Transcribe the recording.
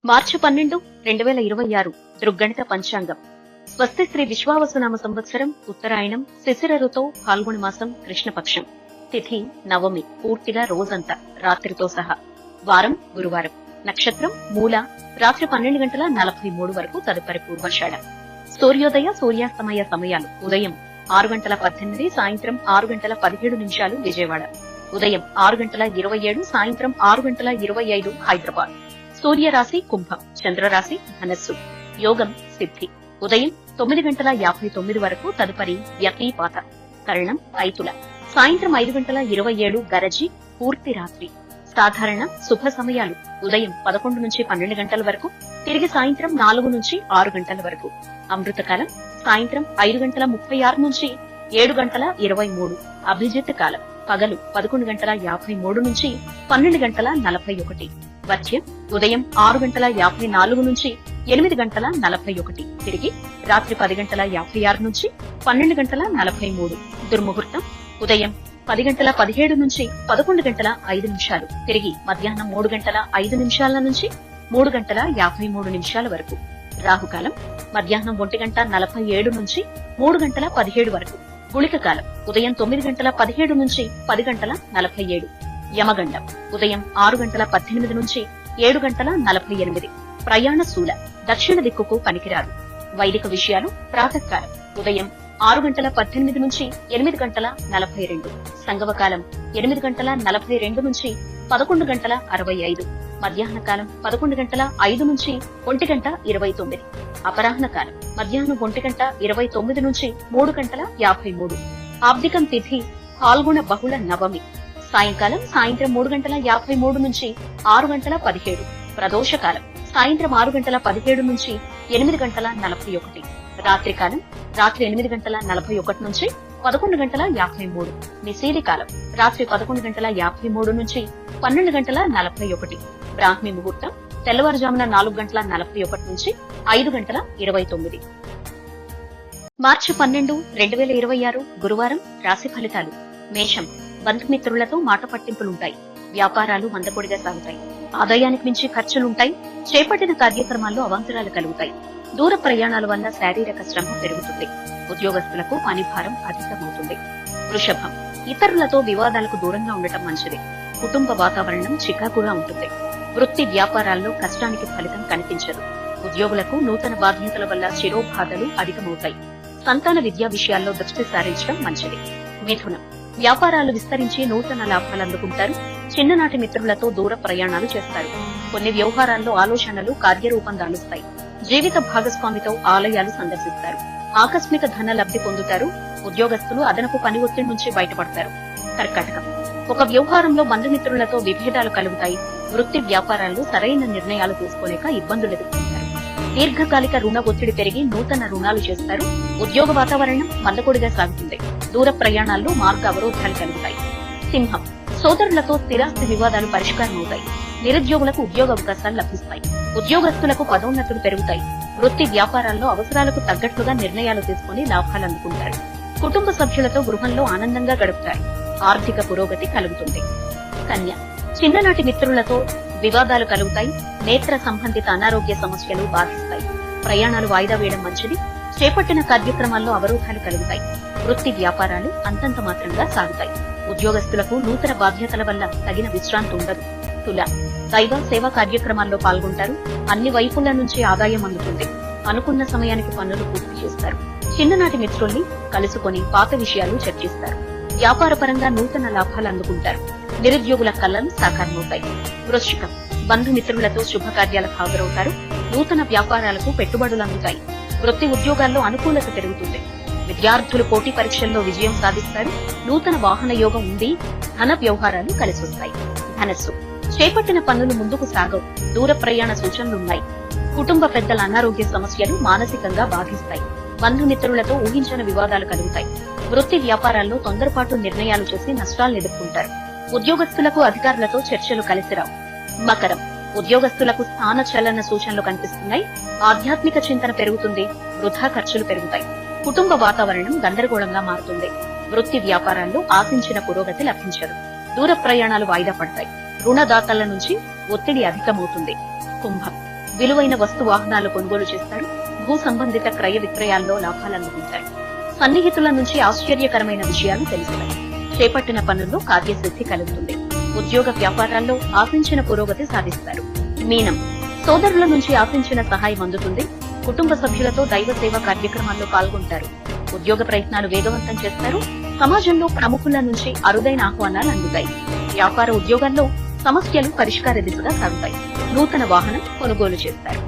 మార్చి 12, 2026 దృగ్గణిత పంచాంగం. స్వస్తి శ్రీ విశ్వావసునామ సంవత్సరం ఉత్తరాయణం శిశిర ఋతువు ఫాల్గుణ మాసం కృష్ణపక్షం. తిథి నవమి, పూర్తిగా రోజంతా రాత్రితో సహా. వారం గురువారం. నక్షత్రం మూల, రాత్రి 12:43 వరకు తదుపరి పూర్వాషాఢ. సూర్యోదయ సూర్యాస్తమయ సమయాలు: ఉదయం 6:18, సాయంత్రం 6:17 విజయవాడ. ఉదయం 6:27, సాయంత్రం 6:25 హైదరాబాద్. సూర్యరాశి కుంభం, చంద్రరాశి ధనస్సు. యోగం సిద్ధి. ఉదయం 9:59 వరకు తదుపరి వ్యతిపాత. కరణం ఐతుల. సాయంత్రం 5:27 గరజి, పూర్తి రాత్రి. సాధారణ శుభ సమయాలు: ఉదయం 11 నుంచి 12 గంటల వరకు, తిరిగి సాయంత్రం 4 నుంచి 6 గంటల వరకు. అమృతకాలం సాయంత్రం 5:36 నుంచి 7:23. అభిజిత్ కాలం పగలు 11:53 నుంచి 12:41. వర్జ్యం ఉదయం 6:54 నుంచి 8:41, తిరిగి రాత్రి 10:56 నుంచి 12:43. దుర్ముహూర్తం ఉదయం 10:17 నుంచి 11:05, తిరిగి మధ్యాహ్నం 3:05 నుంచి 3:53 వరకు. రాహుకాలం మధ్యాహ్నం 1:47 నుంచి 3:17 వరకు. గుళిక కాలం ఉదయం 9:17 నుంచి 10:47. యమగండం ఉదయం 6:18 నుంచి 7:48. ప్రయాణ శూల, దక్షిణ దిక్కుకు పనికిరారు. వైదిక విషయాలు: ప్రాతకాలం ఉదయం 6:18 నుంచి 8:42. సంగమకాలం 8:42 నుంచి 11:65. మధ్యాహ్న కాలం 11:05 నుంచి 1:29. అపరాహ్న కాలం మధ్యాహ్నం 1:29 నుంచి 3:53. ఆబ్దికం తిథి ఫాల్గుణ బహుళ నవమి. సాయంకాలం సాయంత్రం 3:53 నుంచి 6:17. ప్రదోషకాలం సాయంత్రం 6:17 నుంచి 8:41. రాత్రికాలం రాత్రి 8:41 నుంచి 11:53. నిశీది కాలం రాత్రి 11:53 నుంచి 12:41. బ్రాహ్మీ ముహూర్తం తెల్లవారుజామున 4:41 నుంచి 5:29. మార్చి 12, 2026 గురువారం. రాశి ఫలితాలు: మేషం. బంధుమిత్రులతో మాట పట్టింపులుంటాయి. వ్యాపారాలు మందకొడిగా సాగుతాయి. ఆదాయానికి మించి ఖర్చులుంటాయి. చేపట్టిన కార్యక్రమాల్లో అవాంతరాలు కలుగుతాయి. దూర ప్రయాణాల వల్ల శారీరక శ్రమ పెరుగుతుంది. ఉద్యోగస్తులకు పని భారం అధికమవుతుంది. వృషభం. ఇతరులతో వివాదాలకు దూరంగా ఉండటం మంచిది. కుటుంబ వాతావరణం చికాకుగా ఉంటుంది. వృత్తి వ్యాపారాల్లో కష్టానికి ఫలితం కనిపించదు. ఉద్యోగులకు నూతన బాధ్యతల వల్ల శిరోబాధలు అధికమవుతాయి. సంతాన విద్యా విషయాల్లో దృష్టి సారించడం మంచిది. మిథునం. వ్యాపారాలు విస్తరించి నూతన లాభాలు అందుకుంటారు. చిన్ననాటి మిత్రులతో దూర ప్రయాణాలు చేస్తారు. కొన్ని వ్యవహారాల్లో ఆలోచనలు కార్యరూపం దాలుస్తాయి. జీవిత భాగస్వామితో ఆలయాలు సందర్శిస్తారు. ఆకస్మిక ధన లబ్ధి పొందుతారు. ఉద్యోగస్తులు అదనపు పని ఒత్తిడి నుంచి బయటపడతారు. కర్కాటకం. ఒక వ్యవహారంలో బంధుమిత్రులతో విభేదాలు కలుగుతాయి. వృత్తి వ్యాపారాల్లో సరైన నిర్ణయాలు తీసుకోలేక ఇబ్బందులు ఎదుర్కొంటారు. దీర్ఘకాలిక రుణ ఒత్తిడి పెరిగి నూతన రుణాలు చేస్తారు. ఉద్యోగ వాతావరణం మందకొడిగా సాగుతుంది. దూర ప్రయాణాల్లో మార్గ అవరోధాలు కలుగుతాయి. సింహం. సోదరులతో స్థిరాస్తి వివాదాలు పరిష్కారమవుతాయి. నిరుద్యోగులకు ఉద్యోగ అవకాశాలు లభిస్తాయి. ఉద్యోగస్తులకు పదోన్నతులు పెరుగుతాయి. వృత్తి వ్యాపారాల్లో అవసరాలకు తగ్గట్లుగా నిర్ణయాలు తీసుకుని లాభాలు అందుకుంటారు. కుటుంబ సభ్యులతో గృహంలో ఆనందంగా గడుపుతారు. ఆర్థిక పురోగతి కలుగుతుంది. కన్య. చిన్ననాటి మిత్రులతో వివాదాలు కలుగుతాయి. నేత్ర సంబంధిత అనారోగ్య సమస్యలు బాధిస్తాయి. ప్రయాణాలు వాయిదా వేయడం మంచిది. చేపట్టిన కార్యక్రమాల్లో అవరోధాలు కలుగుతాయి. వృత్తి వ్యాపారాలు అంతంత మాత్రంగా సాగుతాయి. ఉద్యోగస్తులకు నూతన బాధ్యతల వల్ల తగిన విశ్రాంతి ఉండదు. తుల. దైవ సేవా కార్యక్రమాల్లో పాల్గొంటారు. అన్ని వైపుల నుంచి ఆదాయం అందుతుంది. అనుకున్న సమయానికి పనులు పూర్తి చేస్తారు. చిన్ననాటి మిత్రుల్ని కలుసుకొని పాత విషయాలు చర్చిస్తారు. వ్యాపారపరంగా నూతన లాభాలు అందుకుంటారు. నిరుద్యోగుల కళ్లను సాకారమవుతాయి. వృశ్చికం. బంధుమిత్రులతో శుభకార్యాలకు హాజరవుతారు. నూతన వ్యాపారాలకు పెట్టుబడులు అందుతాయి. వృత్తి ఉద్యోగాల్లో అనుకూలత పెరుగుతుంది. విద్యార్థులు పోటీ పరీక్షల్లో విజయం సాధిస్తారు. నూతన వాహన యోగం ఉంది. ధన వ్యవహారాలు కలిసొస్తాయి. ధనస్సు. చేపట్టిన పనులు ముందుకు సాగవు. దూర ప్రయాణ సూచనలున్నాయి. కుటుంబ పెద్దల అనారోగ్య సమస్యలు మానసికంగా బాధిస్తాయి. బంధుమిత్రులతో ఊహించని వివాదాలు కలుగుతాయి. వృత్తి వ్యాపారాల్లో తొందరపాటు నిర్ణయాలు చేసి నష్టాలను ఎదుర్కొంటారు. ఉద్యోగస్తులకు అధికారులతో చర్చలు కలిసిరావు. మకరం. ఉద్యోగస్తులకు స్థాన చలన సూచనలు కనిపిస్తున్నాయి. ఆధ్యాత్మిక చింతన పెరుగుతుంది. వృధా ఖర్చులు పెరుగుతాయి. కుటుంబ వాతావరణం గందరగోళంగా మారుతుంది. వృత్తి వ్యాపారాల్లో ఆశించిన పురోగతి లభించదు. దూర ప్రయాణాలు వాయిదా పడతాయి. రుణదాతల నుంచి ఒత్తిడి అధికమవుతుంది. కుంభం. విలువైన వస్తు వాహనాలు కొనుగోలు చేస్తారు. భూ సంబంధిత క్రయ విక్రయాల్లో లాభాలందుకుంటారు. సన్నిహితుల నుంచి ఆశ్చర్యకరమైన విషయాలు తెలుస్తాయి. చేపట్టిన పనుల్లో కార్యసిద్ధి కలుగుతుంది. ఉద్యోగ వ్యాపారాల్లో ఆశించిన పురోగతి సాధిస్తారు. మీనం, సోదరుల నుంచి ఆశించిన సహాయం అందుతుంది. కుటుంబ సభ్యులతో దైవ సేవా కార్యక్రమాల్లో పాల్గొంటారు. ఉద్యోగ ప్రయత్నాలు వేగవంతం చేస్తారు. సమాజంలో ప్రముఖుల నుంచి అరుదైన ఆహ్వానాలు అందుతాయి. వ్యాపార ఉద్యోగాల్లో సమస్యలు పరిష్కార దిశగా సాగుతాయి. నూతన వాహనం కొనుగోలు చేస్తారు.